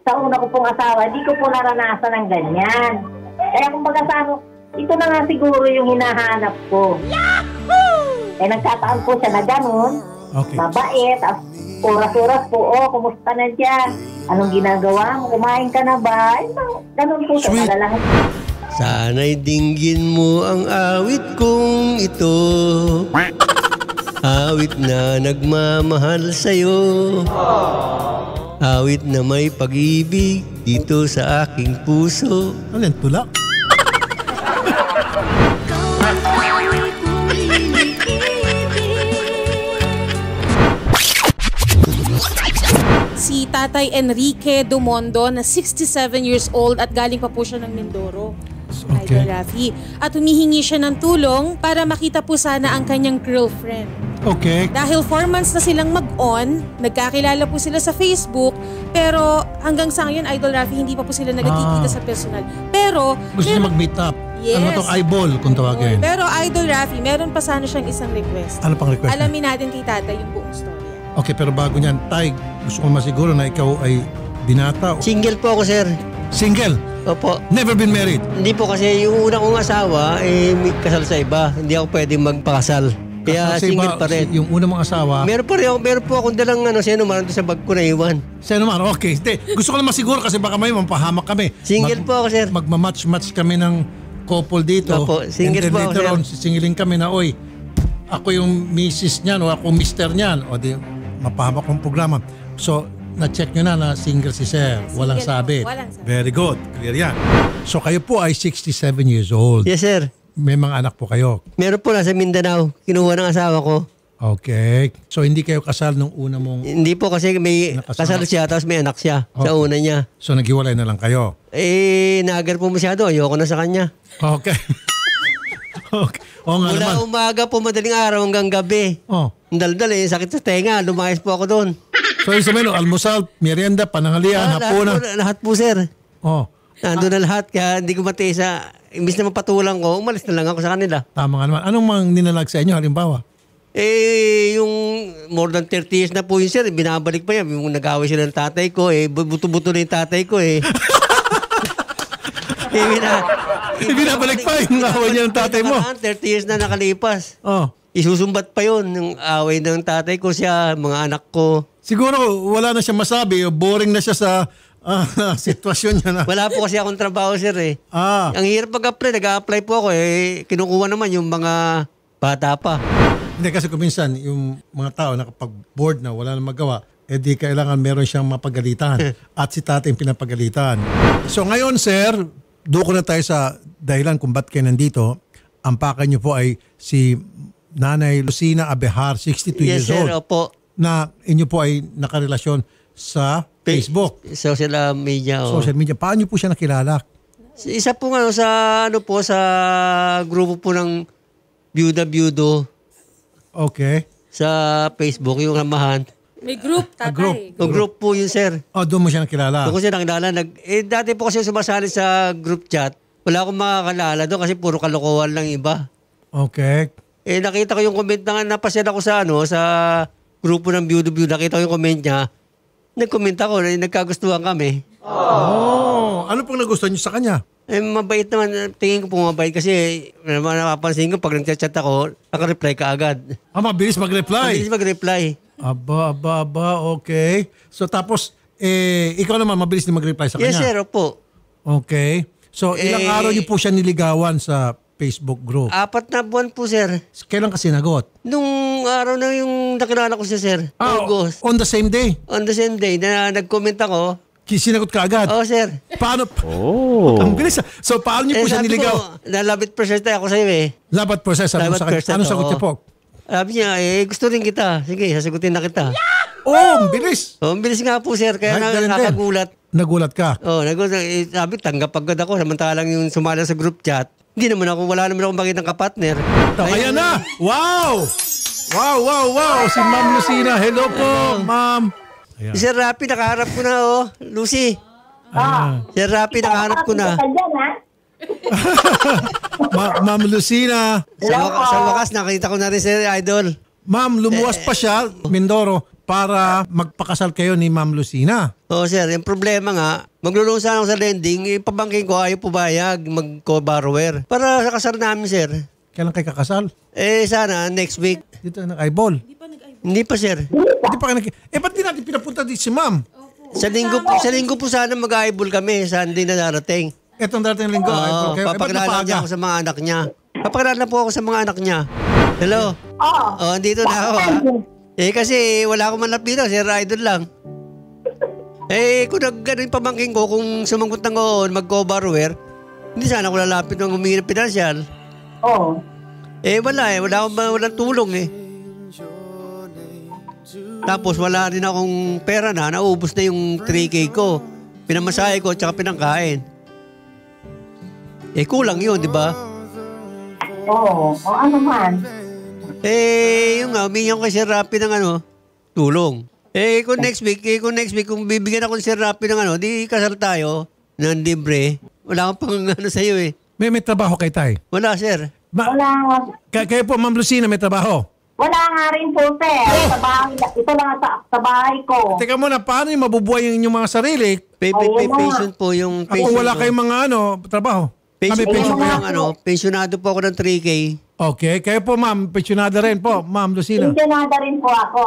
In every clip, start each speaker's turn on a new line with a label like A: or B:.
A: Sa una ko pong asawa, di ko po naranasan ng ganyan. Kaya kumbaga sa ano, ito na nga siguro yung hinahanap ko. Yahoo! Eh nagkataon po siya na ganun.
B: Okay.
A: Mabait. Oras-oras po, kumusta na dyan? Anong ginagawa mo? Kumain ka na ba? Ganun po siya. Malalaki.
C: Sana'y dinggin mo ang awit kong ito. Awit na nagmamahal sa'yo. Awit na may pag-ibig dito sa aking puso.
B: Ano yan, tula?
D: Si Tatay Enrique Dumondo na 67 years old at galing pa po siya ng Mindoro.
B: Okay.
D: Idol Rafi. At humihingi siya ng tulong para makita po sana ang kanyang girlfriend.
B: Okay.
D: Dahil 4 months na silang mag-on, nagkakilala po sila sa Facebook, pero hanggang sa ngayon, Idol Rafi, hindi pa po sila nagkikita sa personal. Pero
B: Gusto niya mag-meet up.
D: Yes.
B: Ano itong eyeball kung tawagin?
D: Pero Idol Rafi, meron pa sana siyang isang request.
B: Ano pang request?
D: Alamin natin kay Tatay yung buong storya.
B: Okay, pero bago niyan, Tay, gusto ko masiguro na ikaw ay binata.
C: Single po ako, sir.
B: Single?
C: Opo.
B: Never been married?
C: Hindi po kasi yung una kong asawa, may kasal sa iba. Hindi ako pwedeng magpakasal. Kaya
B: Kasi
C: single pa rin.
B: Yung una mong asawa.
C: Meron po akong dalang senuman doon sa bag ko na iwan.
B: Sino man? Okay. Gusto ko lang masiguro kasi baka may mapahamak kami.
C: Single po ako, sir.
B: Magmamatch-match kami ng couple dito.
C: Opo, single
B: and then
C: po ako,
B: later
C: sir.
B: on, sisingilin kami na, oy, ako yung misis niyan o ako mister niyan. O di, mapahamak ang programa. So, na-check nyo na single si sir. Walang sabi.
D: Walang sabi.
B: Very good. Clear yan. So, kayo po ay 67 years old.
C: Yes, sir.
B: May mga anak po kayo.
C: Meron po nasa Mindanao. Kinuha ng asawa ko.
B: Okay. So, hindi kayo kasal nung una mong...
C: Hindi po kasi may
B: Nakasama.
C: kasal siya tapos may anak siya sa una niya.
B: So, naghiwalay na lang kayo.
C: Naagar po masyado. Ayoko na sa kanya.
B: Okay. Okay. Oo nga naman.
C: Mula umaga po madaling araw hanggang gabi.
B: Oh.
C: Ang daldal sakit sa tenga. Lumayas po ako doon.
B: So, yung sabihin, almusal, merienda, pananghalian, hapunan.
C: Lahat po, sir.
B: Oh.
C: Nandun na lahat. Kaya hindi ko matiis sa... Imbis na mapatulang ko, umalis na lang ako sa kanila.
B: Tama nga naman. Anong mga ninalag sa inyo, halimbawa?
C: Yung more than 30 years na po yun, sir. Binabalik pa yan. Yung nag-away sila ng tatay ko, buto-buto na yung tatay ko,
B: Binabalik pa yung away niya ng tatay mo.
C: 30 years na nakalipas.
B: Oh.
C: Isusumbat pa yun, yung away ng tatay ko siya, mga anak ko.
B: Siguro, wala na siya masabi. Boring na siya sa sitwasyon niya na.
C: Wala po kasi akong trabaho, sir Ang hirap mag-apply, nag-a-apply po ako kinukuha naman yung mga bata pa.
B: Hindi kasi kung minsan, yung mga tao na kapag bored na, wala na magawa, di kailangan meron siyang mapagalitan. At si tatay yung pinapagalitan. So ngayon, sir, doon ko na tayo sa dahilan kung ba't kayo nandito. Ang pakay niyo po ay si Nanay Lucina Abehar, 62 years
C: Yes, sir,
B: old.
C: opo.
B: Na inyo po ay nakarelasyon sa Facebook.
C: Social media.
B: Social media. Paano niyo po siya nakilala?
C: Isa po nga sa grupo po ng Byuda-Byudo
B: Okay.
C: sa Facebook, yung ramahan.
D: May group, Tatay.
B: group.
C: Yung group po yun, sir.
B: Doon mo siya nakilala.
C: Doon ko siya nakilala. Dati po kasi sumasali sa group chat. Wala akong makakalala doon kasi puro kalokohan lang iba.
B: Okay.
C: Nakita ko yung comment na napasyan ako sa grupo ng Byuda-Byudo. Nakita ko yung comment niya. Nag-comment ako, nagkagustuhan kami.
B: Ano pong nagustuhan niyo sa kanya?
C: Mabait naman. Tingin ko po mabait kasi napapansin ko pag nag-chat ako, naka-reply ka agad.
B: Mabilis mag-reply.
C: Mabilis mag-reply.
B: Aba, okay. So tapos, ikaw naman mabilis din mag-reply sa kanya?
C: Yes, sir, opo.
B: Okay. So ilang araw niyo po siya niligawan sa Facebook group?
C: 4 na buwan po, sir.
B: Kailan ka sinagot?
C: Nung araw na yung nakilala ko siya, sir. August.
B: On the same day?
C: On the same day na nag-comment ako.
B: Sinagot ka agad?
C: Oo, sir.
B: Paano? Ang bilis. So paano niyo po siya
C: sabi
B: niligaw?
C: ko, nalabit process tayo ako sa iyo
B: Labat process. Ano
C: Labat process,
B: Anong sagot
C: oo.
B: niya po?
C: Sabi niya, gusto rin kita. Sige, sasagutin na kita.
B: Ang bilis.
C: Ang bilis nga po, sir. Kaya nakagulat.
B: Nagulat ka?
C: Nagulat. Sabi, tanggap agad ako. Samantalang yung sumala sa group chat. Wala naman akong makitang kapatner.
B: Ayan na! Wow! Wow! Si Ma'am Lucina. Hello po, Ma'am. Ayan.
C: Sir Rapi, nakaharap ko na, Lucy. Sir Rapi, nakaharap ko na.
B: Ma'am Lucina.
C: Sa wakas, nakita ko na rin, Sir Idol.
B: Ma'am, lumuwas pa siya, Mindoro, para magpakasal kayo ni Ma'am Lucina.
C: Oo, sir. Yung problema nga, maglulong sana ako sa lending, pabangking ko ayaw pubayag, mag-co-borrower. Para sa kasal namin, sir.
B: Kailan kayo kakasal?
C: Sana, next week.
B: Dito nag-eyeball.
C: Hindi pa, sir.
B: Hindi pa kayo ba't di natin pinapunta dito si Ma'am?
C: Sa linggo po sana mag-eyeball kami, Sunday na darating.
B: Etong darating na linggo.
C: Oo,
B: ba't
C: papakilala
B: napaga?
C: niya ako sa mga anak niya. Papakilala po ako sa mga anak niya. Hello?
A: Oo.
C: Oh, andito na ako, ha? Kasi wala akong manap dito, Sir Idol lang. Kung nag-gano'n yung pamangking ko, kung sumagot ng oon, mag-co-borrower, hindi sana ako lalapit ng humingi ng pinansyal.
A: Oo.
C: Walang tulong eh. Tapos wala rin akong pera na, naubos na yung 3K ko. Pinamasahe ko at saka pinangkain. Kulang yun, di ba?
A: Oo. O ano man.
C: Yung nga, umiyan ko kay Sir Rapi ng tulong. Kung next week, kung bibigyan ako ni Sir Rapi ng di kasal tayo, ng libre. Wala akong pang sa'yo eh.
B: May trabaho kay Tay.
C: Wala, sir.
A: Wala.
B: Kayo po, Ma'am Lucina, may trabaho.
A: Wala nga rin po, sir. Sa bahay, ito lang sa bahay ko.
B: Teka muna, paano yung mabubuhay yung inyong mga sarili?
C: Pension po yung pension.
B: Kung wala
C: ko.
B: kayong mga trabaho?
C: Pension
B: Kami,
C: po
B: pension kayo.
C: pensionado po ako ng 3K.
B: Okay, kayo po ma'am, pensionada rin po, Ma'am Lucina.
A: Pensionada rin po ako.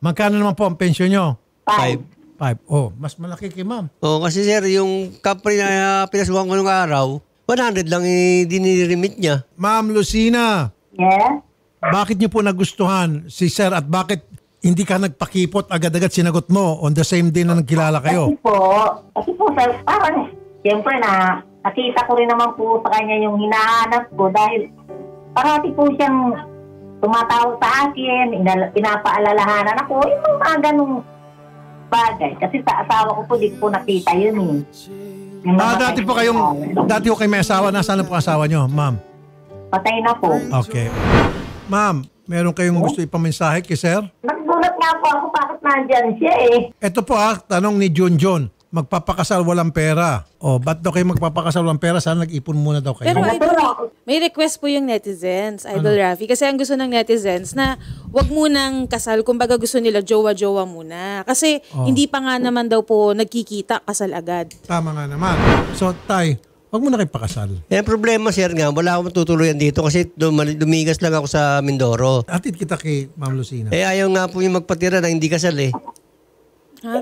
B: Magkano naman po ang pensyon nyo?
A: 5.
B: 5. Oh, mas malaki kay ma'am.
C: Kasi sir, yung company na pinasukan ko nung araw, 100 lang diniremit niya.
B: Ma'am Lucina,
A: Yes?
B: bakit nyo po nagustuhan si Sir at bakit hindi ka nagpakipot agad-agad sinagot mo on the same day na nagkilala kayo?
A: Kasi po, sir, parang, siyempre nakita ko rin naman po sa kanya yung hinahanap ko dahil parati po siyang tumatawag sa akin, pinapaalalahanan ako, yung mga ganung bagay. Kasi sa asawa ko po, di ko nakita yun eh.
B: Dati po kayo may asawa. Nasaan na po asawa nyo, ma'am?
A: Patay na po.
B: Okay. Ma'am, meron kayong gusto ipamensahe kay Sir?
A: Nagdulat nga po ako bakit nandyan siya eh.
B: Ito po tanong ni John. Magpapakasal walang pera. Ba't daw kayo magpapakasal walang pera? Sana nag-ipon muna daw kayo.
D: Pero Idol, may request po yung netizens, Idol Rafi. Kasi ang gusto ng netizens na wag munang kasal. Kumbaga gusto nila jowa-jowa muna. Kasi hindi pa nga naman daw po nagkikita kasal agad.
B: Tama nga naman. So, Tay, wag mo na kayo pakasal.
C: Problema sir nga, wala akong matutuluyan dito kasi lumigas lang ako sa Mindoro.
B: Atid kita kay Ma'am Lucina.
C: Ayaw nga po yung magpatira na hindi kasal eh.
D: Ha?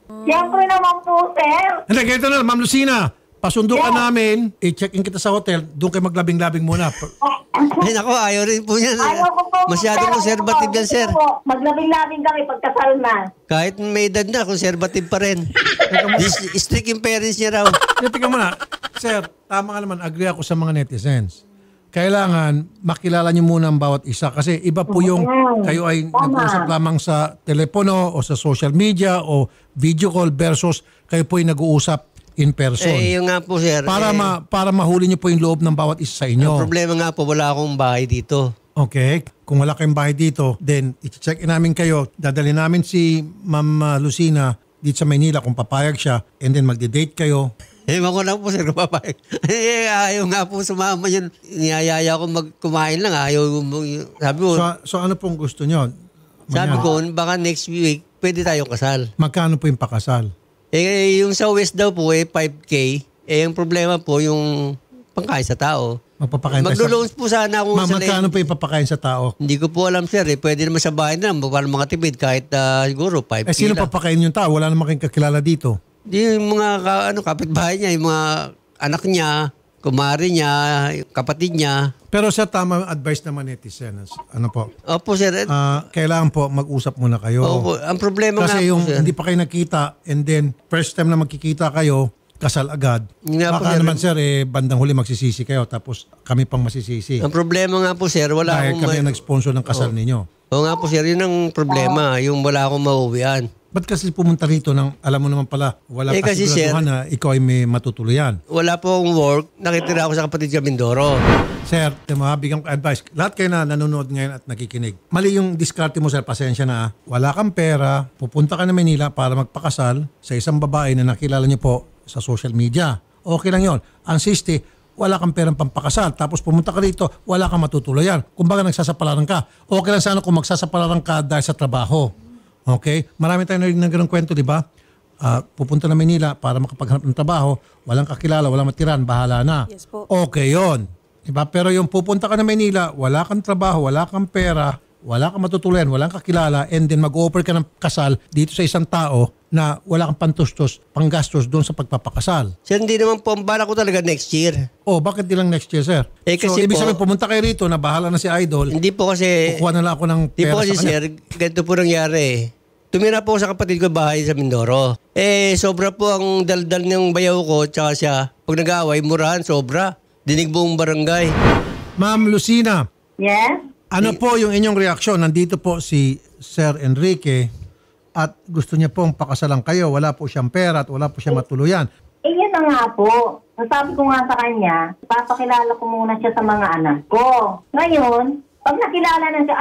A: Siyempre naman po, sir.
B: Hindi, ganito na, Ma'am Lucina. Pasundo ka namin, i-check-in kita sa hotel, doon kayo maglabing-labing muna.
C: Nako, ayaw rin po yan.
A: Ayaw ko po.
C: Masyadong conservative yan, sir.
A: Maglabing-labing kami pagkasal na.
C: Kahit may edad na, conservative pa rin. Strict yung parents niya raw.
B: Tingnan mo na. Sir, tama nga naman, agree ako sa mga netizens. Kailangan makilala niyo muna ang bawat isa kasi iba po yung kayo ay nag-uusap lamang sa telepono o sa social media o video call versus kayo po ay nag-uusap in person.
C: Yung nga po, sir.
B: Para mahuli niyo po yung loob ng bawat isa sa inyo.
C: Ang problema nga po, wala akong bahay dito.
B: Okay. Kung wala kayong bahay dito, then i-check in namin kayo. Dadali namin si Ma'am Lucina dito sa Maynila kung papayag siya and then magde-date kayo.
C: Ewan ko lang po, sir, kung papayag. Ayaw nga po sumama yun. Niyayaya ko magkumain lang. Ayaw, sabi mo,
B: So ano pong gusto nyo?
C: sabi ko, baka next week, pwede tayong kasal.
B: Magkano po yung pakasal?
C: Yung sa West daw po, 5K. Yung problema po, yung pangkain sa tao.
B: Magpapakain
C: Maglo-loans po sana ako
B: Ma'am,
C: sa
B: magkano po yung papakain sa tao?
C: Hindi ko po alam, sir. Pwede naman sa bahay na lang. Para mga tipid, kahit siguro 5K
B: Sino
C: lang.
B: papakain yung tao? Wala naman kayong kakilala dito.
C: Yung mga kapitbahay niya, yung mga anak niya, kumari niya, kapatid niya.
B: Pero sa tamang advice naman netizens, ano po?
C: Opo, sir.
B: Kailangan po mag-usap muna kayo.
C: Opo. Ang problema nga
B: Kasi
C: po,
B: yung
C: sir.
B: hindi pa kayo nakita and then first time na magkikita kayo, kasal agad.
C: Nga po,
B: Baka
C: sir.
B: naman sir, bandang huli magsisisi kayo tapos kami pang masisisi.
C: Ang problema nga po, sir, wala
B: Dahil
C: akong...
B: kami ang nag-sponsor ng kasal ninyo.
C: Oo nga po, sir. Yun ang problema. Yung wala akong mauwian.
B: Ba't kasi pumunta rito nang alam mo naman pala wala
C: kasi,
B: kasiguraduhan na ikaw ay may matutuluyan?
C: Wala po akong work. Nakitira ako sa kapatid sa Mindoro.
B: Sir, bigyan ko advice. Lahat kayo na nanonood ngayon at nakikinig. Mali yung diskarte mo, sir. Pasensya na. Wala kang pera. Pupunta ka na Manila para magpakasal sa isang babae na nakilala niyo po sa social media. Okay lang yon. Ang 60, wala kang perang pampakasal. Tapos pumunta ka rito, wala kang matutuluyan. Kumbaga nagsasapalaran ka. Okay lang sana kung magsasapalaran ka dahil sa trabaho. Okay? Marami tayong narinig ng ganung kwento, di ba? Pupunta na Manila para makapaghanap ng trabaho, walang kakilala, walang matiran, bahala na.
D: Yes po.
B: Okay yon, diba? Pero yung pupunta ka na Manila, wala kang trabaho, wala kang pera, wala kang matutuluyan, walang kakilala, and then mag-offer ka ng kasal dito sa isang tao na wala kang pantustos, panggastos doon sa pagpapakasal.
C: Sir, hindi naman po, ang bala ko talaga next year.
B: Oh, bakit di lang next year, sir?
C: Eh,
B: So,
C: kasi
B: ibig
C: po-
B: sabihin, pumunta kayo rito na bahala na si Idol,
C: Hindi po kasi,
B: kukuha na lang ako ng
C: hindi
B: pera
C: po kasi
B: sa kanya.
C: sir, ganito po nangyari. Tumira po ako sa kapatid ko bahay sa Mindoro. Sobra po ang daldal ng bayaw ko, tsaka siya. Pag nag-aaway, murahan, sobra. Dinig buong barangay.
B: Ma'am Lucina,
A: Yes?
B: ano po yung inyong reaksyon? Nandito po si Sir Enrique at gusto niya pong pakasalan kayo. Wala po siyang pera at wala po siyang matuluyan.
A: Yun na nga po. Sabi ko nga sa kanya, papakilala ko muna siya sa mga anak ko. Ngayon, pag nakilala na siya,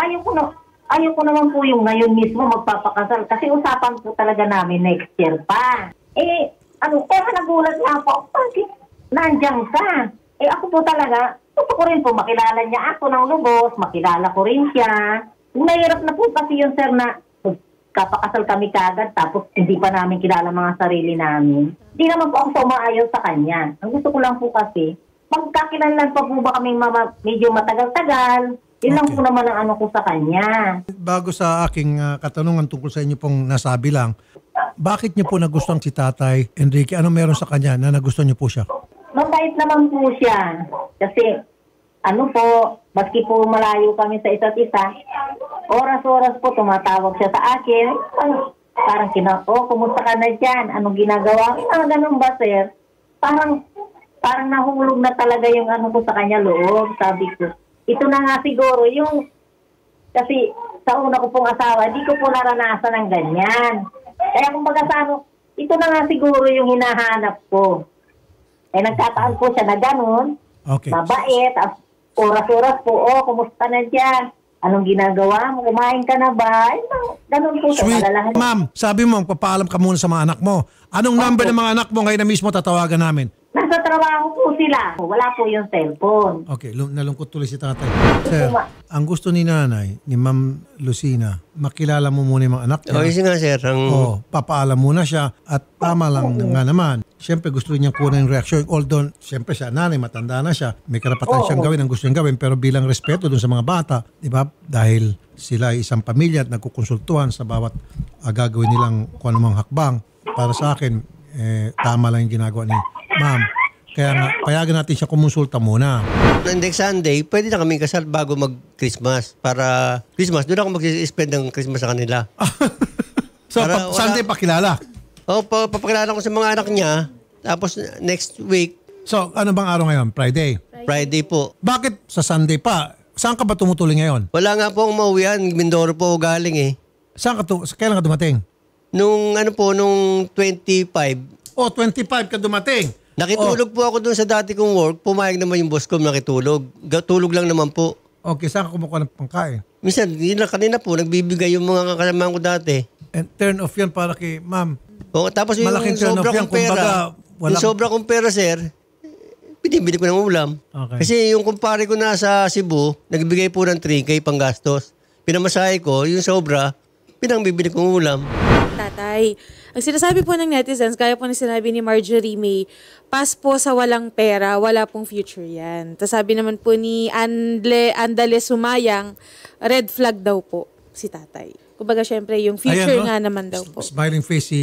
A: ayaw ko naman po yung ngayon mismo magpapakasal. Kasi usapan po talaga namin next year pa. Kaya nagulat nga po, bakit nandiyan ka? Ako po talaga, gusto ko rin po makilala niya ako ng lubos, makilala ko rin siya. Mahirap na po kasi yun, sir, na kapakasal kami kagad tapos hindi pa namin kilala mga sarili namin. Hindi naman po ako umaayaw sa kanya. Ang gusto ko lang po kasi, magkakilanlan pa po ba kaming medyo matagal-tagal? Yun lang po naman ang ano ko sa kanya.
B: Bago sa aking katanungan tungkol sa inyo pong nasabi lang, bakit niyo po nagustuhan si Tatay Enrique? Ano meron sa kanya na nagustuhan niyo po siya?
A: Mabait naman po siya. Kasi, maski po malayo kami sa isa't isa, oras-oras po tumatawag siya sa akin. Parang kumusta ka na dyan? Anong ginagawa? Ganun ba, sir? Parang nahulog na talaga yung ano ko sa kanya loob. Sabi ko, ito na nga siguro kasi sa una ko pong asawa, di ko po naranasan ng ganyan. Kaya kumbaga ito na nga siguro yung hinahanap ko. Nagtataan po siya na ganun.
B: Okay.
A: Mabait. Oras-oras po, kumusta na dyan? Anong ginagawa mo? Kumain ka na ba? Ganun po siya.
B: Sweet.
A: Malalahan.
B: Ma'am, sabi mo, magpapaalam ka muna sa mga anak mo. Anong number ng mga anak mo ngayon na mismo tatawagan namin?
A: Nasa trabaho po sila. Wala po yung cellphone.
B: Okay, nalungkot tuloy si Tatay. Sir, ang gusto ni Nanay, ni Ma'am Lucina, makilala mo muna yung mga anak niya.
C: Okay nga sir.
B: Papaalam muna siya at tama lang nga naman. Siyempre gusto rin niyang kunin yung reaksyon. Although, siyempre siya, nanay, matanda na siya. May karapatan siyang gawin ang gusto niyang gawin. Pero bilang respeto dun sa mga bata, di ba? Dahil sila ay isang pamilya at nagkukonsultuhan sa bawat gagawin nilang kung anumang hakbang. Para sa akin, tama lang yung ginagawa ni Ma'am. Kaya nga, payagan natin siya kumonsulta muna.
C: Next Sunday, pwede na kami kasal bago mag-Christmas. Para Christmas, doon ako mag-spend ng Christmas sa kanila.
B: So,
C: Para
B: Sunday pakilala.
C: Papakilala ko sa mga anak niya. Tapos next week,
B: So, ano bang araw ngayon? Friday.
C: Friday po.
B: Bakit sa Sunday pa? Saan ka ba tumutuloy ngayon?
C: Wala nga po akong mauwian. Mindoro po ako galing eh.
B: Kailan ka dumating?
C: Nung 25,
B: 25 ka dumating.
C: nakitulog po ako doon sa dati kong work. Pumayag naman yung boss ko nakitulog. Tulog lang naman po.
B: Okay, saan ka kumukuha ng pangkain?
C: Minsan, kanina po, nagbibigay yung mga kasamahan ko dati.
B: And turn off yan para kay Ma'am.
C: Tapos yung
B: Malaking turn
C: sobra
B: off yan,
C: kong pera,
B: kumbaga,
C: yung sobra kong pera, sir, binibili ko ng ulam.
B: Okay.
C: Kasi yung kumpare ko na sa Cebu, nagbigay po ng 3K pang gastos. Pinamasahe ko, yung sobra, pinangbibili kong ulam.
D: Tatay, ang sinasabi po ng netizens, kaya po na sinabi ni Marjorie May, pas po sa walang pera, wala pong future yan. Tapos sabi naman po ni Andale Sumayang, red flag daw po si tatay. Kumbaga syempre yung future nga naman daw po.
B: Smiling face si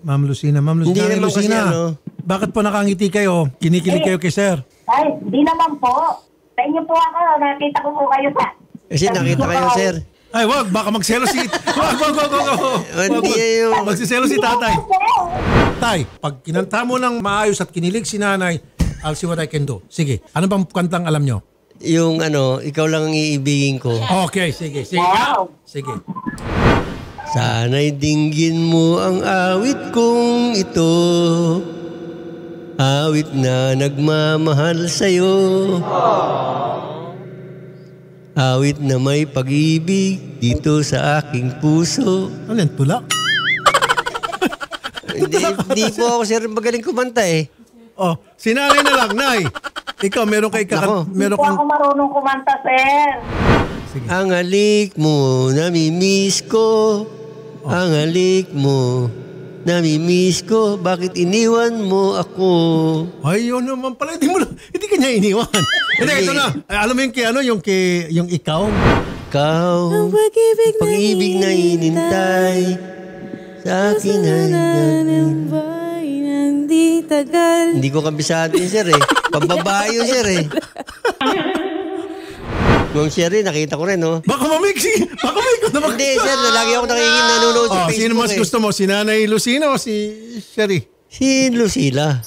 B: Ma'am Lucina. Ma'am Lucina,
C: Hindi naman kasi
B: bakit po nakangiti kayo? Kinikilig kayo kay Sir?
A: Ay, di naman po. Sa inyo po ako, nakita ko po kayo sa...
C: Kasi nakita kayo, sir.
B: Ay, wag. Baka magselo si... Wag.
C: Hindi yung...
B: Magsiselo si tatay. Tay, pag kinanta mo ng maayos at kinilig si nanay, I'll see what I can do. Sige. Ano bang kantang alam nyo?
C: Yung ikaw lang ang iibigin ko.
B: Okay, sige.
A: Wow.
B: Sige.
C: Sana'y dinggin mo ang awit kong ito. Awit na nagmamahal sa'yo. Awit na may pag-ibig dito sa aking puso.
B: Ano yan? Tulak?
C: Hindi po ako sir magaling kumanta eh.
B: Oh, si nanay na lang, nay. Ikaw, meron
C: Ako.
B: meron
A: Hindi po
B: kang...
A: ako marunong kumanta, sir.
B: Sige.
C: Ang halik mo, namimiss ko. Ang halik mo, namimiss ko. Bakit iniwan mo ako?
B: Ay, yun naman pala. Hindi ka niya iniwan. Hindi, ito na. Ay, alam mo yung ikaw?
C: Ikaw, pag-ibig na inintay sa akin ay
D: Hindi tagal.
C: Hindi ko kabisado yun, sir eh. Pambabae yun, sir eh. Ma'am Sherry, nakita ko rin, no?
B: Baka mamiksi. Baka may ko naman.
C: Hindi, sir. Lagi ako nanonood sa Facebook.
B: Sino mas gusto mo? Si Nanay Lucina o si Sherry?
C: Si Lucila.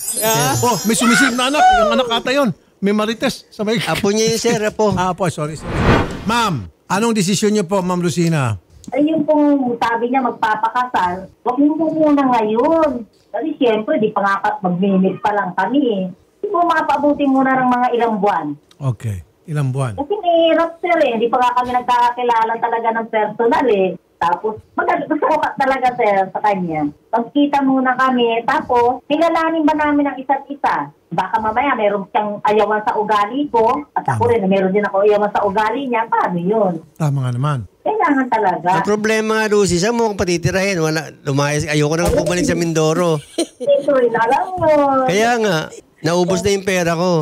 B: Oh, may sumisid na anak. Yung anak ata yun. May marites. Sabay.
C: Apo niya yun, sir. Apo.
B: Apo, sorry. Ma'am, anong desisyon niyo po, Ma'am Lucina?
A: Ay, yung pong sabi niya magpapakasal, huwag mo po muna ngayon. Kasi siyempre, di pa nga mag-minute pa lang kami. Hindi mo makapabuti muna ng mga ilang buwan.
B: Okay. Ilang buwan?
A: Kasi nahihirap, sir eh. Hindi pa nga kami nagkakakilala talaga ng personal eh. Tapos, gusto ko talaga, sir, sa kanya. Pagkita muna kami, tapos, kilalanin ba namin ang isa't isa? Baka mamaya meron siyang ayawan sa ugali ko, at ako rin, meron din ako ayawan sa ugali niya. Paano yun?
B: Tama nga naman.
A: Kailangan talaga.
C: Ang problema nga, Lucy, saan mo akong patitirahin? Lumayas. Ayoko nang bumalik sa Mindoro.
A: Ito rin, alam mo.
C: Kaya nga, naubos na yung pera ko.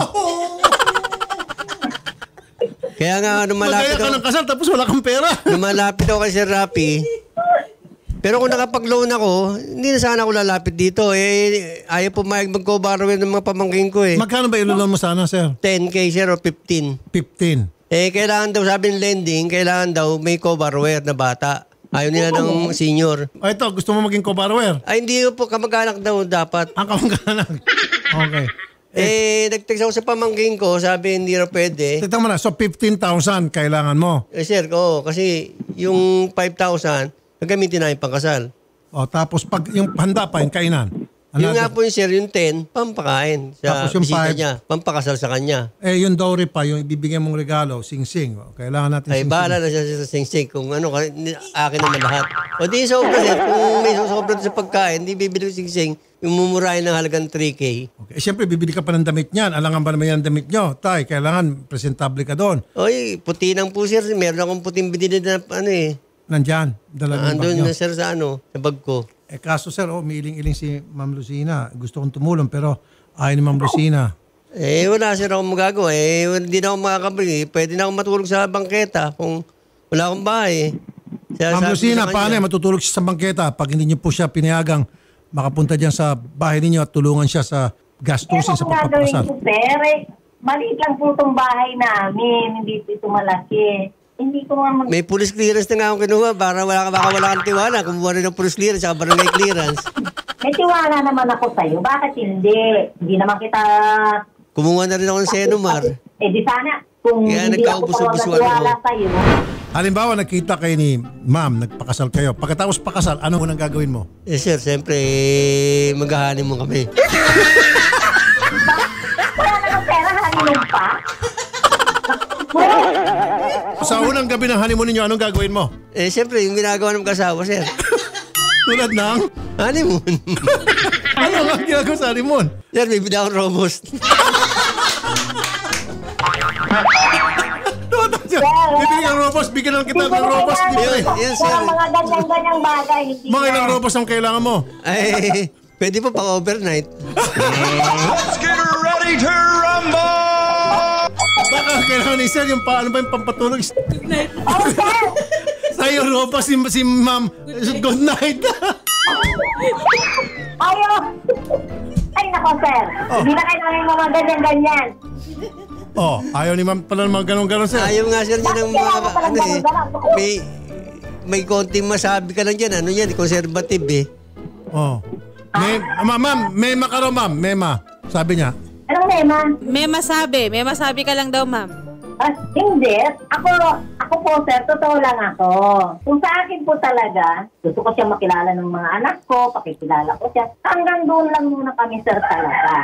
C: Kaya nga,
B: Magaya ka ng kasal tapos wala kang pera.
C: lumalapit ako kay Sir Rapi. Pero kung nakapag-loan ako, hindi na sana ako lalapit dito. Eh, ayaw po mag-co-borrower ng mga pamangkin ko eh.
B: Magkano ba ilulong mo sana, sir?
C: 10K, sir, o 15.
B: 15.
C: Eh, kailangan daw, sabi ng lending, kailangan daw may co-borrower na bata. Ayaw nila ng senior.
B: O ito, gusto mo maging co-borrower?
C: Ay, hindi po, kamag-anak daw dapat.
B: Ang kamag-anak. Okay.
C: Nag-text ako sa pamangkin ko, sabi hindi na pwede.
B: Tita mo na, so 15,000 kailangan mo.
C: Sir, kasi yung 5,000, gagamitin na yung pangkasal.
B: O tapos pag yung handa pa, yung kainan.
C: Yung nga po yung sir, yung 10, pampakain sa
B: Tapos yung
C: bisita
B: 5.
C: niya, pampakasal sa kanya.
B: Yung dowry pa, yung ibibigay mong regalo, sing-sing. O, kailangan natin
C: Ay,
B: sing-sing.
C: bahala na siya sa sing-sing kung ano, akin naman lahat. O di sobra sir, kung may sobra sa pagkain, di bibili yung sing-sing, yung mumurahin ng halagang 3K.
B: Okay. Siyempre, bibili ka pa ng damit niyan. Alangan ba naman yan ang damit nyo? Tay, kailangan presentable ka doon.
C: Oy, puti ng po sir, meron akong puting binili na
B: Nandyan, dala ng bag
C: andun
B: nyo.
C: na sir sa sa bag ko.
B: Kaso sir, umiiling-iling si Ma'am Lucina. Gusto kong tumulong pero ayaw ni Ma'am Lucina.
C: Wala sir akong magagawa. Hindi na ako makakabili. Pwede na akong matulog sa bangketa kung wala akong bahay.
B: Ma'am Lucina, paano matutulog siya sa bangketa pag hindi niyo po siya pinayagang makapunta dyan sa bahay ninyo at tulungan siya sa gastusin sa pagpapakasal?
A: Kung gagawin ko, sir, maliit lang po itong bahay namin. Hindi ito malaki. Hindi ko naman...
C: May police clearance na nga akong kinuha para baka wala kang tiwala. Kumuha rin ng police clearance sa barangay clearance.
A: May tiwala naman ako sa'yo. Bakit hindi? Hindi naman kita...
C: Kumuha na rin ako ng Senomar.
A: Di sana, kung
C: Kaya
A: hindi ako nagtiwala sa'yo.
B: Halimbawa, nakita kayo ni Ma'am, nagpakasal kayo. Pagkatapos pakasal, ano unang gagawin mo?
C: Sir, siyempre, maghahanin mo kami.
A: Wala naman pera, honeymoon pa.
B: Sa unang gabi ng honeymoon ninyo, anong gagawin mo?
C: Siyempre, yung ginagawa ng kasawa, sir.
B: Tulad ng?
C: Honeymoon.
B: Ano ang ginagawa sa honeymoon?
C: Sir, bibili akong robos.
B: Bibili kang robos, bigyan lang kita ng robos.
C: Yes, sir.
A: Mga ganyang bagay.
B: Mga ilang robos ang kailangan mo?
C: Ay, pwede po pang overnight.
E: Let's get ready to rumble!
B: Baka kailangan ni Sir, yung ano ba yung pampatulog? Sa'yo robos si Ma'am. Good night.
A: Ayaw! Ay, nako, sir. Hindi na kailangan yung mga ganyan-ganyan.
B: Ayaw ni Ma'am pala ng mga ganun-ganun, Sir.
C: Ayaw nga, sir, dyan ng mga, may konting masabi ka lang dyan. Ano yan, conservative eh.
B: Ma'am, mema ka raw, Ma'am. Mema. Sabi niya.
A: Anong mema?
D: May masabi ka lang daw, ma'am.
A: Hindi. Ako po, sir, totoo lang ako. Kung sa akin po talaga, gusto ko siya makilala ng mga anak ko, pakikilala ko siya. Hanggang doon lang muna kami, sir, talaga.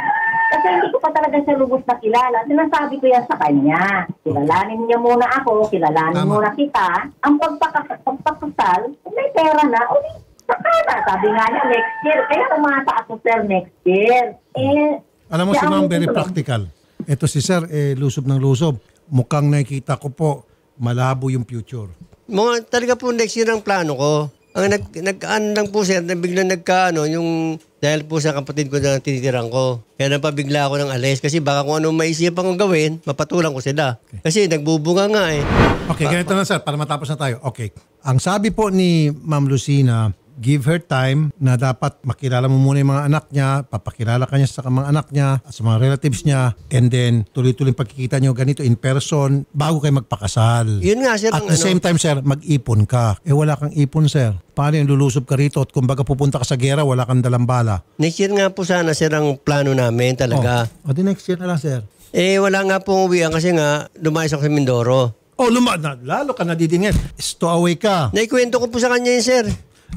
A: Kasi hindi ko pa talaga siya lubos na kilala. Sinasabi ko yan sa kanya. Kilalanin niya muna ako, kilalanin muna kita. Ang pagpakasal, kung may pera na, saka na. Sabi nga niya, next year. Kaya tumata ako, sir, next year.
B: Alam mo si Ma'am, very practical. Ito si sir, lusob ng lusob. Mukhang nakikita ko po, malabo yung future.
C: Mga talaga po next year ang plano ko. Ang nag-ano lang po sir, biglang nagkaano, yung dahil po sa kapatid ko na tinitirang ko. Kaya napabigla ako ng alis kasi baka kung anong maisipan kong gawin, mapatulang ko sila. Kasi nagbubunga nga eh.
B: Okay, ganito na sir, para matapos na tayo. Okay. Ang sabi po ni Ma'am Lucina, give her time na dapat makilala mo muna yung mga anak niya, papakilala ka niya sa mga anak niya, sa mga relatives niya, and then tuloy-tuloy pagkikita niyo ganito in person bago kayo magpakasal.
C: Yun nga sir.
B: At the same time sir, mag-ipon ka. Wala kang ipon sir. Paano yung lulusob ka rito at kumbaga pupunta ka sa gera, wala kang dalang bala?
C: Next year nga po sana sir ang plano namin talaga.
B: O di next year na lang sir.
C: Wala nga pong uwian kasi nga lumayas ako sa Mindoro.
B: Lalo ka nadidingit. Stowaway ka.
C: Naikwento ko po sa kanya yun sir.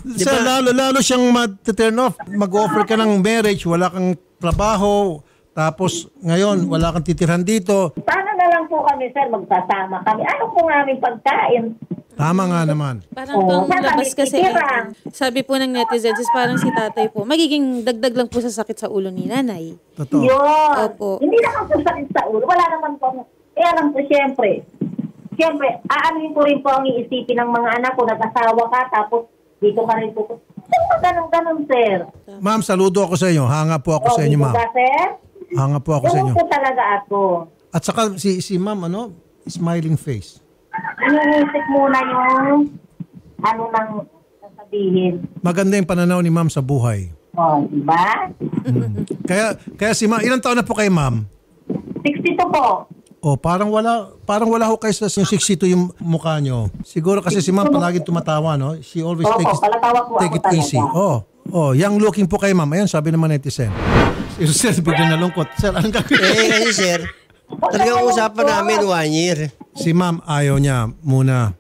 B: Sir, lalo siyang mag-turn off. Mag-offer ka ng marriage, wala kang trabaho, tapos ngayon wala kang titirhan dito.
A: Paano na lang po kami, sir, magsasama kami? Ano po ng aming pagkain?
B: Tama nga naman.
D: Parang labas kasi, sabi po ng netizens, parang si tatay po, magiging dagdag lang po sa sakit sa ulo ni nanay.
B: Totoo.
A: Yun.
D: Opo.
A: Hindi naman po sakit sa ulo. Wala naman po. Alam po, siyempre, aanuhin ko rin po ang iisipin ng mga anak ko, nag-asawa ka, tapos dito ka rin po. Ganun, sir.
B: Ma'am, saludo ako sa inyo. Hanga po ako sa inyo, ma'am.
A: Sir?
B: Hanga po ako sa inyo.
A: Ganun po talaga ako.
B: At saka si ma'am, smiling face.
A: Iniisip muna yung nang sasabihin.
B: Maganda yung pananaw ni ma'am sa buhay.
A: Diba?
B: Kaya si ma'am, ilang taon na po kayo, ma'am?
A: 62 po.
B: Parang wala ho kayo sa 62 yung mukha nyo. Siguro kasi si ma'am palaging tumatawa, no? She always take it easy. Young looking po kayo, ma'am. Ayun, sabi naman netizen. Sir, biglang nalungkot. Sir, anong gagawin?
C: Kasi sir, talagang usapan namin 1 year.
B: Si ma'am, ayaw niya muna.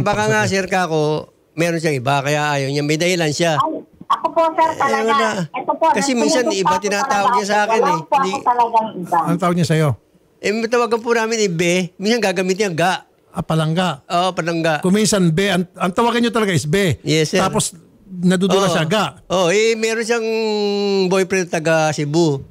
C: Baka nga sir kako, meron siyang iba, kaya ayaw niya. May dahilan siya.
A: Ako po, sir, talaga. Ito po,
C: kasi minsan iba tinatawag niya sa akin eh.
A: Hindi ako talagang iba.
B: Anong tawag niya sa'yo?
C: Matawagan po namin ibe. Minsan gagamitin ang ga.
B: Palangga.
C: Oo, palangga.
B: Kung minsan be, ang tawagan nyo talaga is be.
C: Yes, sir.
B: Tapos nadudula siya ga.
C: Meron siyang boyfriend taga Cebu.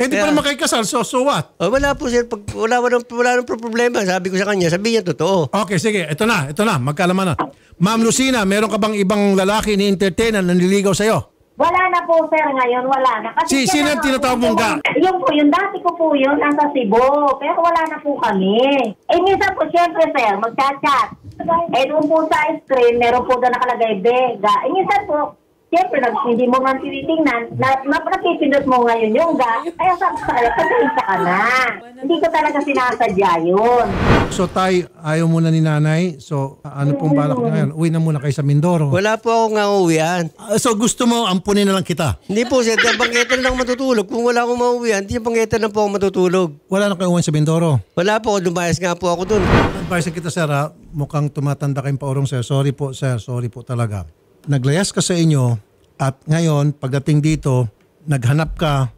B: Di pa naman kayo kasal, so what?
C: Wala po sir, wala nang problema. Sabi ko sa kanya, sabi niya totoo.
B: Okay, sige, ito na, magkalaman na. Ma'am Lucina, meron ka bang ibang lalaki ni entertain na nanliligaw sa'yo?
A: Wala na po, sir, ngayon. Wala na. Kasi
B: sino ang tinatawag mong ga?
A: Yung dati ko po yun, nasa Cebu. Pero wala na po kami. Minsan po, syempre, sir, magchat-chat. Doon po sa screen, meron po doon nakalagay, Ga. Minsan po, siyempre, hindi mo man tinitingnan, napipindot mo ngayon yung ga. Kaya sabi sa kanya, pag-isa ka na. Hindi ko talaga sinasadya yun.
B: So, tay, ayaw muna ni nanay. So, ano pong balak niya ngayon? Uwi na muna kayo sa Mindoro.
C: Wala po akong nauwian.
B: So, gusto mo, ampunin na lang kita?
C: Hindi po, sir. Bangketa na lang matutulog. Kung wala akong mauwian, hindi bangketa na po ako matutulog.
B: Wala na kayo uwi sa Mindoro?
C: Wala po. Lumayas nga po ako dun.
B: Advice kita, sir, ha? Mukhang tumatanda kayong paurong, sir. Sorry po, sir. Sorry po talaga. Naglayas ka sa inyo at ngayon, pagdating dito, naghanap ka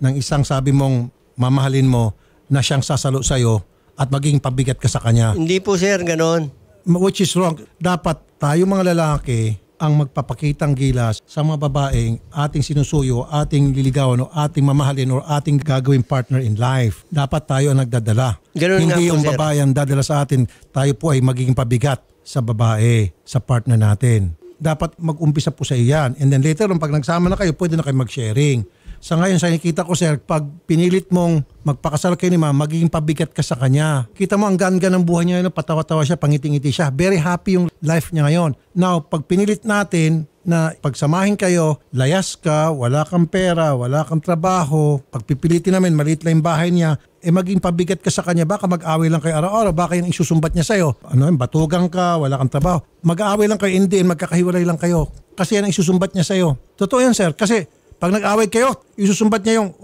B: ng isang sabi mong mamahalin mo na siyang sasalo sa'yo at maging pabigat ka sa kanya.
C: Hindi po, sir. Ganon.
B: Which is wrong. Dapat tayo mga lalaki ang magpapakitang gilas sa mga babaeng ating sinusuyo, ating liligawan o ating mamahalin o ating gagawing partner in life. Dapat tayo ang nagdadala.
C: Ganun
B: Hindi
C: nga po,
B: yung
C: sir.
B: babae ang dadala sa atin. Tayo po ay magiging pabigat sa babae, sa partner natin. Dapat mag-umpisa po sa iyan. And then later, pag nagsama na kayo, pwede na kayo mag-sharing. Sa ngayon, sa nakikita ko, sir, pag pinilit mong magpakasal kayo ni ma'am, magiging pabigat ka sa kanya. Kita mo, ang gaan-gaan ng buhay niya, patawa-tawa siya, pangiting-ngiti siya. Very happy yung life niya ngayon. Now, pag pinilit natin na pagsamahin kayo, layas ka, wala kang pera, wala kang trabaho, pagpipilitin namin, maliit lang yung bahay niya, maging pabigat ka sa kanya, baka mag-away lang kayo araw-araw, baka yung isusumbat niya sa'yo. Batugang ka, wala kang trabaho. Mag-aaway lang kayo, hindi, magkakahiwalay lang kayo. Kasi yan ang isusumbat niya sa'yo. Totoo yan, sir. Kasi pag nag-away kayo, isusumbat niya yung,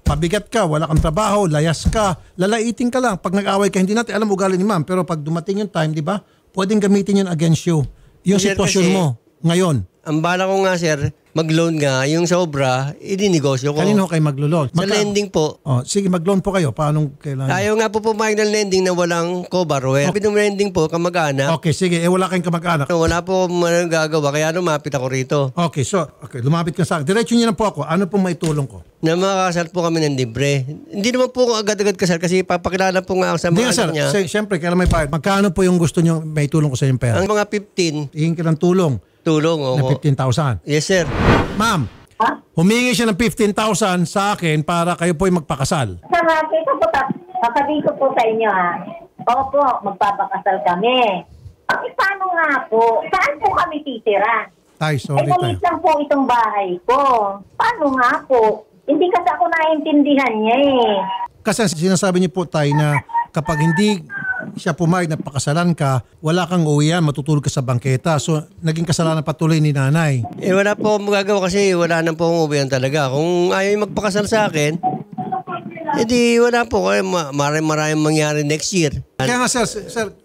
B: pabigat ka, wala kang trabaho, layas ka, lalaiting ka lang. Pag nag-away ka, hindi natin alam ugali ni ma'am. Pero pag dumating yung time, di ba, pwedeng gamitin yun against you. Yung
C: Sir,
B: sitwasyon
C: kasi
B: mo ngayon.
C: Ang bala ko nga, sir, mag-loan nga, yung sobra, idinegosyo ko.
B: Kanino kayo maglo-loan?
C: Sa lending po.
B: Oh, sige, mag-loan po kayo. Paano kailangan?
C: Ayaw nga po pumayag ng lending na walang co-borrower. Sabi ng lending po, kamag-anak.
B: Okay, sige. Wala kayong kamag-anak.
C: Wala po magagawa, kaya lumapit ako rito.
B: Okay, lumapit ka sa akin. Diretso niyo na po ako. Ano pong maitulong ko?
C: Na makakasal po kami ng libre. Hindi naman po ako agad-agad kasal kasi papakilala po nga ako sa
B: Hindi
C: mga
B: nga, sir.
C: anak niya.
B: Siyempre, kailan may bayad. Magkano po yung gusto niyo maitulong ko sa inyong pera?
C: Ang mga 15,
B: Hingin ka ng tulong
C: tulong.
B: na
C: Oo.
B: 15,000.
C: Yes, sir.
B: Ma'am,
A: Ha?
B: humingi siya ng 15,000 sa akin para kayo po ay magpakasal.
A: Sa mga ito po, sasabihin ko po sa inyo Opo, magpapakasal kami. Paano nga po? Saan po kami titira?
B: Tay, sorry
A: maliit
B: tay.
A: lang po itong bahay ko. Paano nga po? Hindi kasi ako naiintindihan niya
B: Kasi sinasabi niyo po tay na kapag hindi siya pumayag na pakasalan ka, wala kang uwian, matutulog ka sa bangketa. So, naging kasalanan patuloy ni nanay.
C: Wala po akong magagawa kasi wala nang po akong uwian talaga. Kung ayaw yung magpakasal sa akin, edi wala po. Maraming mangyari next year.
B: Kaya nga sir,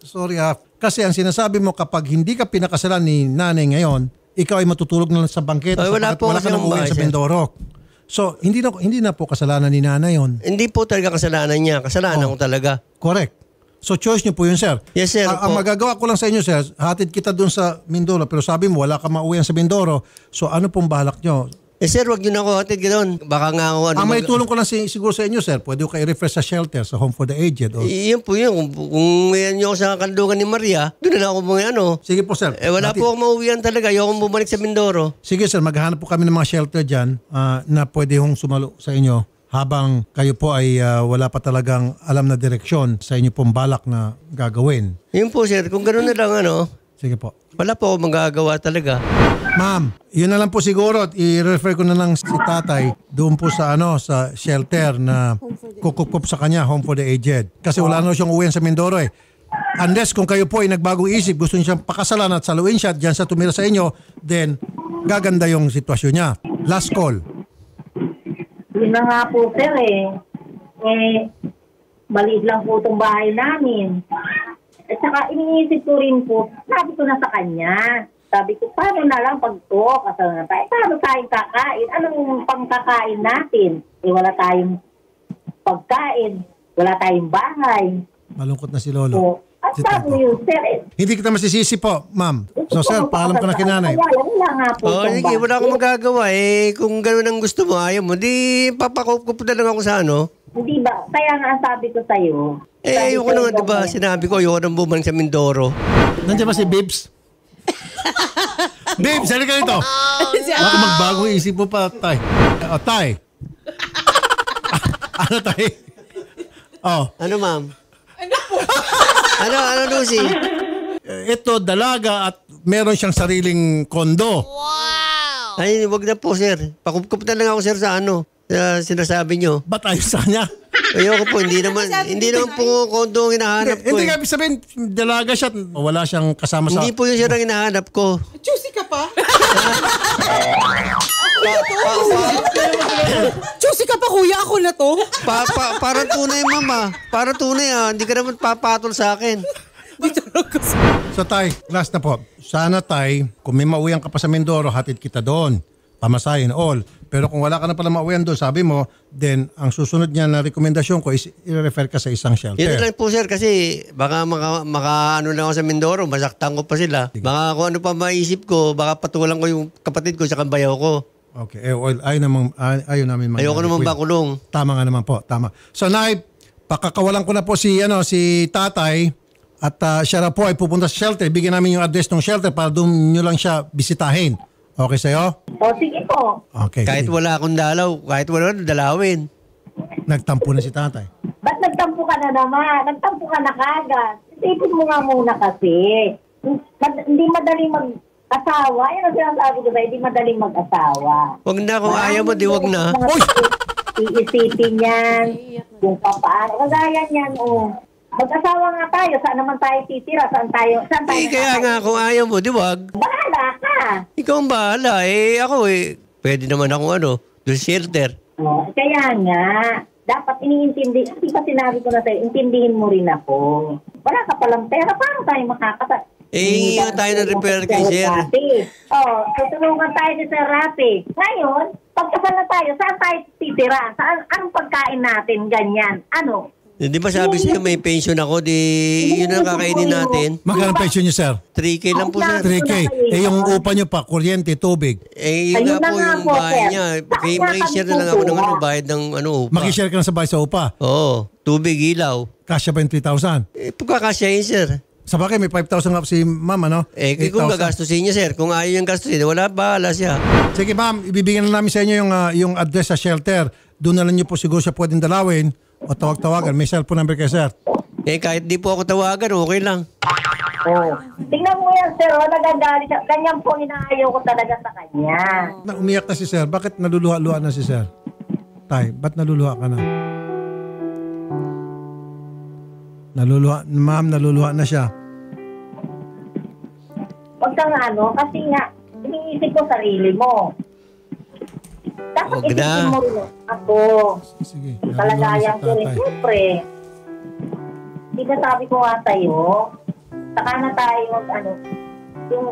B: sorry kasi ang sinasabi mo kapag hindi ka pinakasalan ni nanay ngayon, ikaw ay matutulog na lang sa bangketa
C: Wala po
B: wala
C: kasi
B: ka nang
C: ang
B: uwian
C: bahay,
B: sa
C: sir.
B: Mindoro. So, hindi na po kasalanan ni nanay yon.
C: Hindi po talaga kasalanan niya. Kasalanan ko talaga.
B: Correct. So, choice niyo po yun, sir.
C: Yes, sir.
B: Ang magagawa ko lang sa inyo, sir, hatid kita dun sa Mindoro. Pero sabi mo, wala ka mauwian sa Mindoro. So, ano pong balak nyo?
C: Sir, wag niyo na ako hatid gano'n. Baka nga ako
B: Ang may tulong ko lang siguro sa inyo, sir, pwede ko kayo refer sa shelter, sa Home for the Aged. O...
C: Iyon po yun. Kung yan niyo ako sa kandungan ni Maria, doon na ako mga ano.
B: Sige po, sir.
C: Wala po akong mauwian talaga. Ayoko bumalik sa Mindoro.
B: Sige, sir, maghahanap po kami ng mga shelter dyan na pwede hong sumalo sa inyo habang kayo po ay wala pa talagang alam na direksyon sa inyo pong balak na gagawin.
C: Yun po, sir. Kung gano'n na lang,
B: Sige po.
C: wala po akong magagawa talaga.
B: Ma'am, yun na lang po siguro at i-refer ko na lang si tatay doon po sa sa shelter na kukukup sa kanya, Home for the Aged. Kasi wala na siyang uwian sa Mindoro eh. Unless kung kayo po ay nagbagong isip, gusto niyo siyang pakasalan at saluin siya at dyan sa tumira sa inyo, then gaganda yung sitwasyon niya. Last call.
A: Yun na nga po, sir maliit lang po itong bahay namin. At saka iniisip ko rin po, sabi ko na sa kanya, sabi ko, paano na lang pag kasal na tayo? Paano tayong kakain? Anong pangkakain natin? Wala tayong pagkain, wala tayong bahay.
B: Malungkot na si Lolo.
A: So, at
B: Si
A: sabi
B: tatay.
A: yun, sir,
B: Hindi kita masisisi po, ma'am. So sir, paalam ko na kinanay.
A: Wala nga po itong
C: Sige, wala akong
A: bahay.
C: magagawa. Kung gano'n ang gusto mo, ayaw mo, di papakup na lang ako sa
A: Hindi ba? Kaya nga ang sabi ko sa'yo.
C: ayoko naman, di ba? Sinabi ko, ayoko nang bumalik sa Mindoro.
B: Nandiyan ba si Bibs? Bibs, halika dito. Baka magbagong isip mo pa, tay. Tay. Ano, tay?
C: Ano, ma'am? Ano, Lucy?
B: Ito, dalaga at meron siyang sariling kondo.
C: Ay, wag na po, sir. Pakup na lang ako, sir, sa sa sinasabi nyo.
B: Ba't ayos sa kanya?
C: Ayoko po, hindi naman po kondo ang hinahanap ko.
B: Hindi nga ibig sabihin, dalaga siya at wala siyang kasama sa...
C: Hindi po yun, sir, ang hinahanap ko.
F: Juicy ka pa? Juicy ka pa, kuya. Ako na to.
C: Parang tunay, mama. Parang tunay, Hindi ka naman papatol sa akin.
B: So tay, last na po. Sana tay, kung may mauwian ka pa sa Mindoro, hatid kita doon. Pamasahin all. Pero kung wala ka na pala mauwian doon, sabi mo, then ang susunod niya na rekomendasyon ko is i-refer ka sa isang shelter.
C: Yun lang po, sir, kasi baka maka ano lang ako sa Mindoro, masaktan ko pa sila. Baka kung ano pa maisip ko, baka patulan ko yung kapatid ko sa kambayaw ko.
B: Okay. Ayaw namin mangyari.
C: Ayoko naman bakulong.
B: Tama nga naman po. Tama. So, Nay, pakakawalan ko na po si tatay at siya na po ay pupunta sa shelter. Bigyan namin yung address ng shelter para doon nyo lang siya bisitahin. Okay sa'yo?
A: O, sige po.
B: Okay.
C: Kahit
B: sige.
C: wala akong dalaw, kahit wala dalawin.
B: Nagtampo na si tatay.
A: Ba't nagtampo ka na naman? Nagtampo ka na kagad. Isipin mo nga muna kasi. Hindi madaling mag-asawa. Yan ang sinasabi ko sa'yo, hindi madaling mag-asawa.
C: Wag na, kung ayaw mo, di wag na.
B: Uy!
A: Iisipin yan. Kung papaano. Kagaya niyan, mag-asawa nga tayo. Saan naman tayo titira? Saan tayo
C: Kaya nga, kung ayaw mo, di wag.
A: Bahala ka.
C: Ikaw ang bahala. Ako pwede naman ako doon shelter.
A: Kaya nga, dapat iniintindi. Di ba sinabi ko na sa'yo, intindihin mo rin ako. Wala ka palang pera. Paano tayo makakasal?
C: Hingi tayo ng referral kay Sir.
A: Tutulungan tayo ni Sir Rafi. Ngayon, pagkasal na tayo, saan tayo titira? Anong pagkain natin, ganyan? Ano?
C: Di ba sabi sa'yo may pension ako, yun ang kakainin natin.
B: Magkano pension niyo, sir?
C: 3K lang po, sir.
B: 3K. Yung upa niyo pa, kuryente, tubig.
C: Yun nga po yung bahay niya. Makishare na lang ako ng bayad ng upa.
B: Makishare ka na sa bahay sa upa.
C: Oo. Tubig, ilaw.
B: Kasya ba yung 3,000?
C: Pagkakasyahin, sir.
B: Sa bagay, may 5,000 nga si ma'am, ano?
C: Kung gagastusin niya, sir. Kung ayaw niyang gastusin, wala, bahala siya.
B: Sige, ma'am, ibibigyan na namin sa inyo yung address sa shelter. Doon na lang niyo po siguro siya pwedeng dalawin o tawag-tawagan. May cellphone number kayo, sir.
C: Kahit di po ako tawagan, okay lang.
A: Tingnan mo yan, sir. Nagagalit siya. Ganyan po inaayaw ko talaga sa kanya.
B: Umiyak na si sir. Bakit naluluha-luha na si sir? Tay, ba't naluluha ka na? Ma'am, naluluha na siya.
A: Huwag kang kasi nga, iniisip ko sarili mo. Dapat
C: Huwag na.
A: isipin mo rin ako.
B: Sige.
A: Kalagayan ko rin. Siyempre, di ba sabi ko nga sa'yo, saka na tayo, yung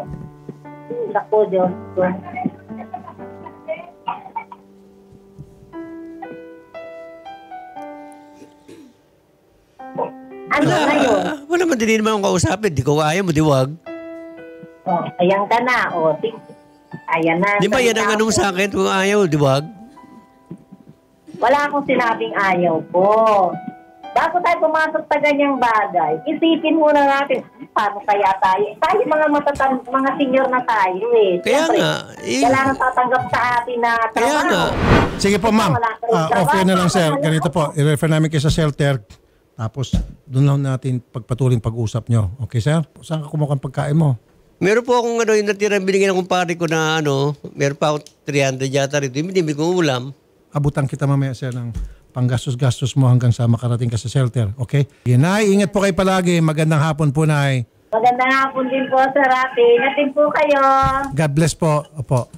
A: ako, Diyos ko. Ano na yun?
C: Wala man din naman akong kausapin. Di ko kaya mo, di wag.
A: Ayan ka na. Ayan na.
C: Di ba yan ang anong sa akin kung ayaw, di wag?
A: Wala akong sinabing ayaw ko. Bago tayo pumasok sa ganyang bagay, isipin muna natin, paano kaya tayo? Tayo mga senior na tayo eh.
C: Kaya
A: Siyempre,
C: nga.
A: kailangan tatanggap sa atin na trabaho.
C: Kaya nga.
B: Sige po, ma'am. Okay na lang, sir. Ganito po. I-refer namin kayo sa shelter. Tapos, doon lang natin pagpatuloy pag-usap nyo. Okay, sir? Saan ka kumuha ang pagkain mo?
C: Meron po akong yung natirang binigyan ng kumpare ko na meron pa akong 300 yata rito. Hindi ko ulam.
B: Abutan kita mamaya, sir, ng panggastos-gastos mo hanggang sa makarating ka sa shelter. Okay? Nay, ingat po kayo palagi. Magandang hapon po, Nay.
A: Magandang hapon din po, Sir Rafi. Ingat din po kayo.
B: God bless po. Opo.